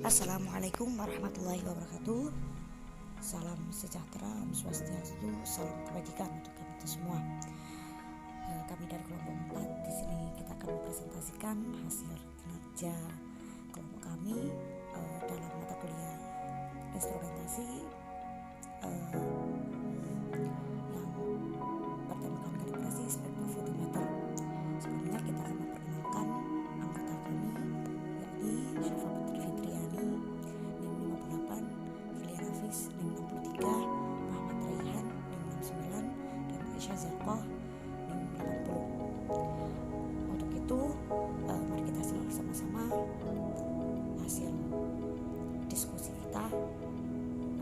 Assalamualaikum warahmatullahi wabarakatuh. Salam sejahtera, Om Swastiastu, salam kebajikan untuk kita semua. Kami dari kelompok 4 di sini kita akan mempresentasikan hasil kinerja kelompok kami dalam mata kuliah instrumentasi yang bertemakan kalibrasi spektrofotometer. Sebelumnya kita akan memperkenalkan anggota kami, yakni Syifa Putri Fitriani, NIM 58, Filia Nafis, NIM 63, Muhammad Raihan, NIM 69, dan Aisyah Zarqah, NIM 80. Untuk itu, mari kita simak bersama-sama hasil diskusi kita,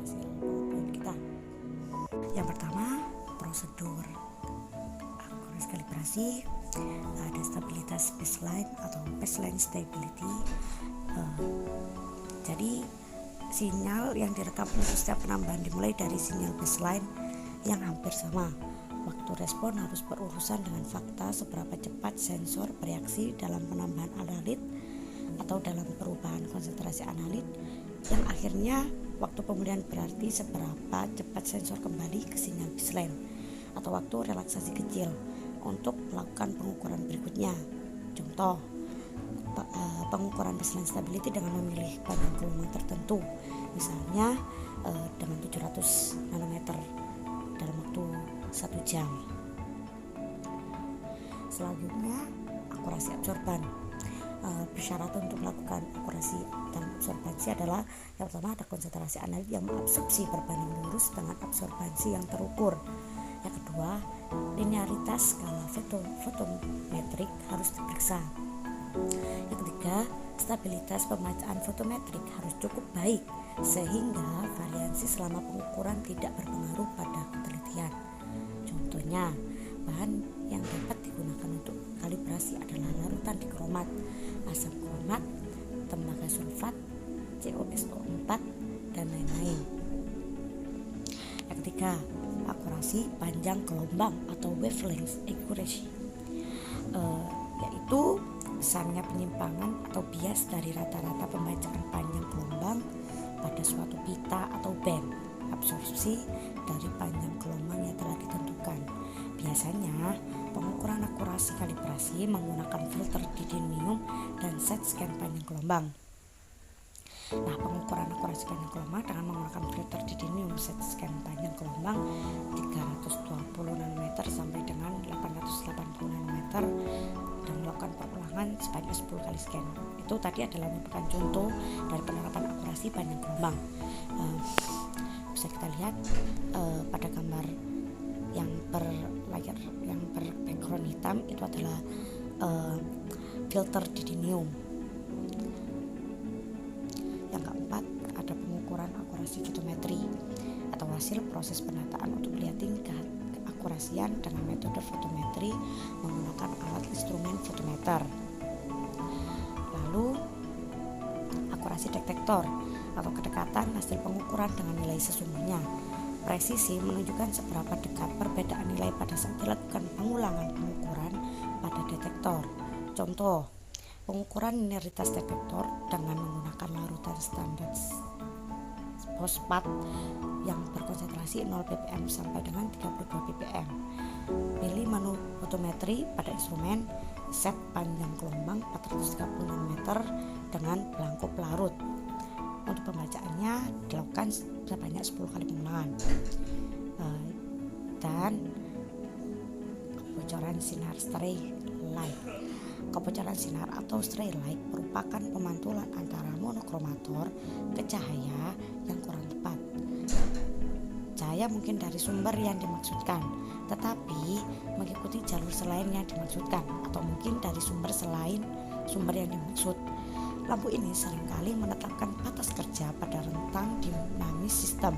hasil PowerPoint kita. Yang pertama, prosedur akurasi kalibrasi. Ada stabilitas baseline atau baseline stability. Jadi sinyal yang direkam untuk setiap penambahan dimulai dari sinyal baseline yang hampir sama. Waktu respon harus berurusan dengan fakta seberapa cepat sensor bereaksi dalam penambahan analit atau dalam perubahan konsentrasi analit, yang akhirnya waktu pemulihan berarti seberapa cepat sensor kembali ke sinyal baseline atau waktu relaksasi kecil untuk melakukan pengukuran berikutnya. Contoh, pengukuran baseline stability dengan memilih panjang gelombang tertentu, misalnya dengan 700 nanometer dalam waktu 1 jam. Selanjutnya, akurasi absorban. Persyaratan untuk melakukan akurasi dan absorbansi adalah yang pertama, ada konsentrasi analit yang mengabsorpsi berbanding lurus dengan absorbansi yang terukur. Yang kedua, linearitas skala fotometrik harus diperiksa. Yang ketiga, stabilitas pembacaan fotometrik harus cukup baik sehingga variasi selama pengukuran tidak berpengaruh pada ketelitian. Contohnya, bahan yang dapat digunakan untuk kalibrasi adalah larutan dikromat, asam kromat, tembaga sulfat, COSO4, dan lain-lain. Yang ketiga, akurasi panjang gelombang atau wavelength accuracy, yaitu besarnya penyimpangan atau bias dari rata-rata pembacaan panjang gelombang pada suatu pita atau band absorpsi dari panjang gelombang yang telah ditentukan. Biasanya pengukuran akurasi kalibrasi menggunakan filter didinium dan set scan panjang gelombang. Nah, pengukuran akurasi panjang gelombang dengan menggunakan filter didinium set scan panjang gelombang 320 nanometer sampai dengan 880 nanometer dan melakukan perulangan sebanyak 10 kali scan. Itu tadi adalah merupakan contoh dari penerapan akurasi panjang gelombang. Bisa kita lihat pada gambar yang berlayar, yang berbackground hitam, itu adalah filter didinium. Yang keempat, ada pengukuran akurasi fotometri atau hasil proses penataan untuk melihat tingkat keakurasian dengan metode fotometri menggunakan alat instrumen fotometer. Lalu, akurasi detektor atau kedekatan hasil pengukuran dengan nilai sesungguhnya. Presisi menunjukkan seberapa dekat perbedaan nilai pada saat dilakukan pengulangan pengukuran pada detektor. Contoh, pengukuran linearitas detektor dengan menggunakan larutan standar fosfat yang berkonsentrasi 0 ppm sampai dengan 32 ppm. Pilih menu fotometri pada instrumen, set panjang gelombang 430 nanometer dengan belangko pelarut. Untuk pembacaannya dilakukan sebanyak 10 kali pengulangan. Dan kebocoran sinar stray light. Kebocoran sinar atau stray light merupakan pemantulan antara monokromator ke cahaya yang kurang tepat. Cahaya mungkin dari sumber yang dimaksudkan, tetapi mengikuti jalur selain yang dimaksudkan, atau mungkin dari sumber selain sumber yang dimaksud. Lampu ini seringkali menetapkan batas kerja pada rentang dinamis sistem.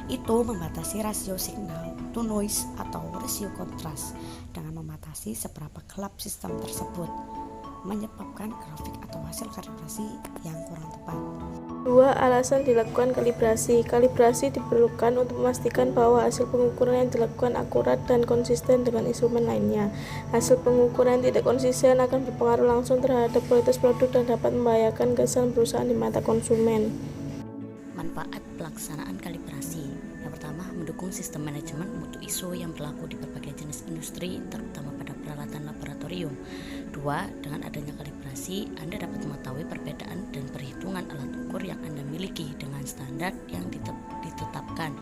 Itu membatasi rasio signal to noise atau rasio kontras dengan membatasi seberapa gelap sistem tersebut, menyebabkan grafik atau hasil kalibrasi yang kurang tepat. Dua, alasan dilakukan kalibrasi. Kalibrasi diperlukan untuk memastikan bahwa hasil pengukuran yang dilakukan akurat dan konsisten dengan instrumen lainnya. Hasil pengukuran yang tidak konsisten akan berpengaruh langsung terhadap kualitas produk dan dapat membahayakan kesan perusahaan di mata konsumen. Manfaat pelaksanaan kalibrasi. Yang pertama, mendukung sistem manajemen mutu ISO yang berlaku di berbagai jenis industri, terutama pada peralatan laboratorium. Dua, dengan adanya kalibrasi, Anda dapat mengetahui perbedaan dan perhitungan alat ukur yang Anda miliki dengan standar yang ditetapkan.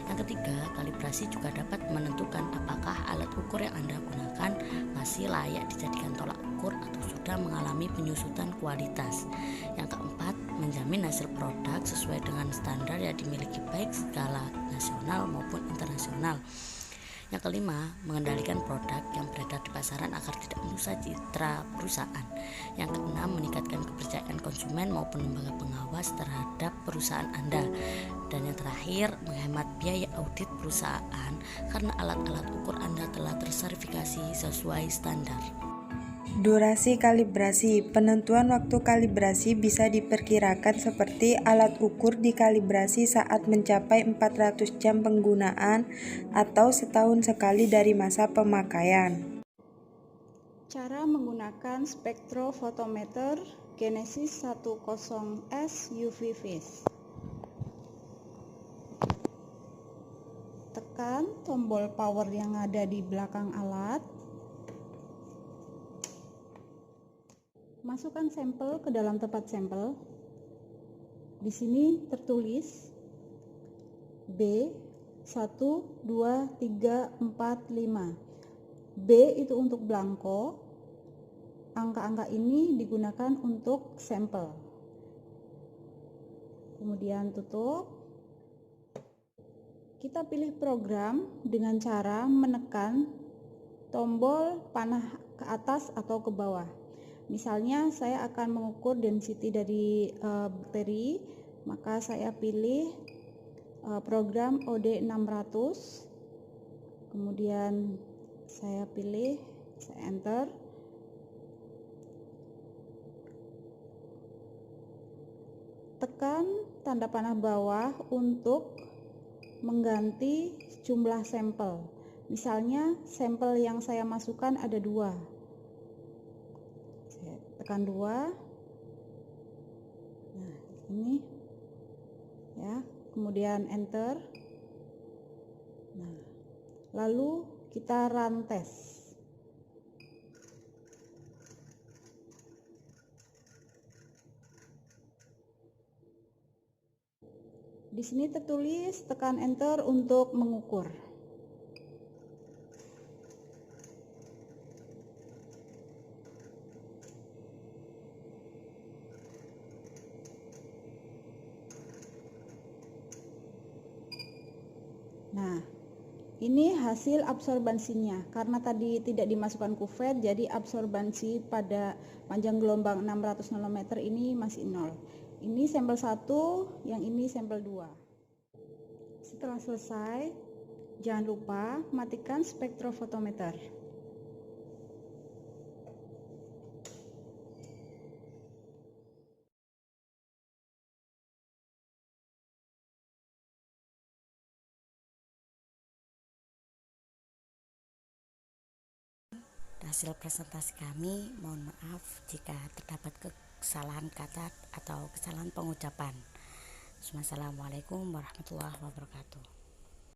Yang ketiga, kalibrasi juga dapat menentukan apakah alat ukur yang Anda gunakan masih layak dijadikan tolak ukur atau sudah mengalami penyusutan kualitas. Yang keempat, menjamin hasil produk sesuai dengan standar yang dimiliki baik skala nasional maupun internasional. Yang kelima, mengendalikan produk yang beredar di pasaran agar tidak merusak citra perusahaan. Yang keenam, meningkatkan kepercayaan konsumen maupun lembaga pengawas terhadap perusahaan Anda. Dan yang terakhir, menghemat biaya audit perusahaan karena alat-alat ukur Anda telah tersertifikasi sesuai standar. Durasi kalibrasi. Penentuan waktu kalibrasi bisa diperkirakan seperti alat ukur dikalibrasi saat mencapai 400 jam penggunaan atau setahun sekali dari masa pemakaian. Cara menggunakan spektrofotometer Genesis 10S UV Phase. Tekan tombol power yang ada di belakang alat. Masukkan sampel ke dalam tempat sampel. Di sini tertulis B 1 2 3 4 5. B itu untuk blanko. Angka-angka ini digunakan untuk sampel. Kemudian tutup. Kita pilih program dengan cara menekan tombol panah ke atas atau ke bawah. Misalnya saya akan mengukur density dari bakteri, maka saya pilih program OD 600, kemudian saya pilih, saya enter. Tekan tanda panah bawah untuk mengganti jumlah sampel. Misalnya sampel yang saya masukkan ada 2. Saya tekan 2. Nah, ini ya, kemudian enter. Nah, lalu kita run test. Di sini tertulis tekan enter untuk mengukur. Nah, ini hasil absorbansinya. Karena tadi tidak dimasukkan kuvet, jadi absorbansi pada panjang gelombang 600 nanometer ini masih 0. Ini sampel 1, yang ini sampel 2. Setelah selesai, jangan lupa matikan spektrofotometer. Hasil presentasi kami, mohon maaf jika terdapat kesalahan kata atau kesalahan pengucapan. Wassalamualaikum warahmatullahi wabarakatuh.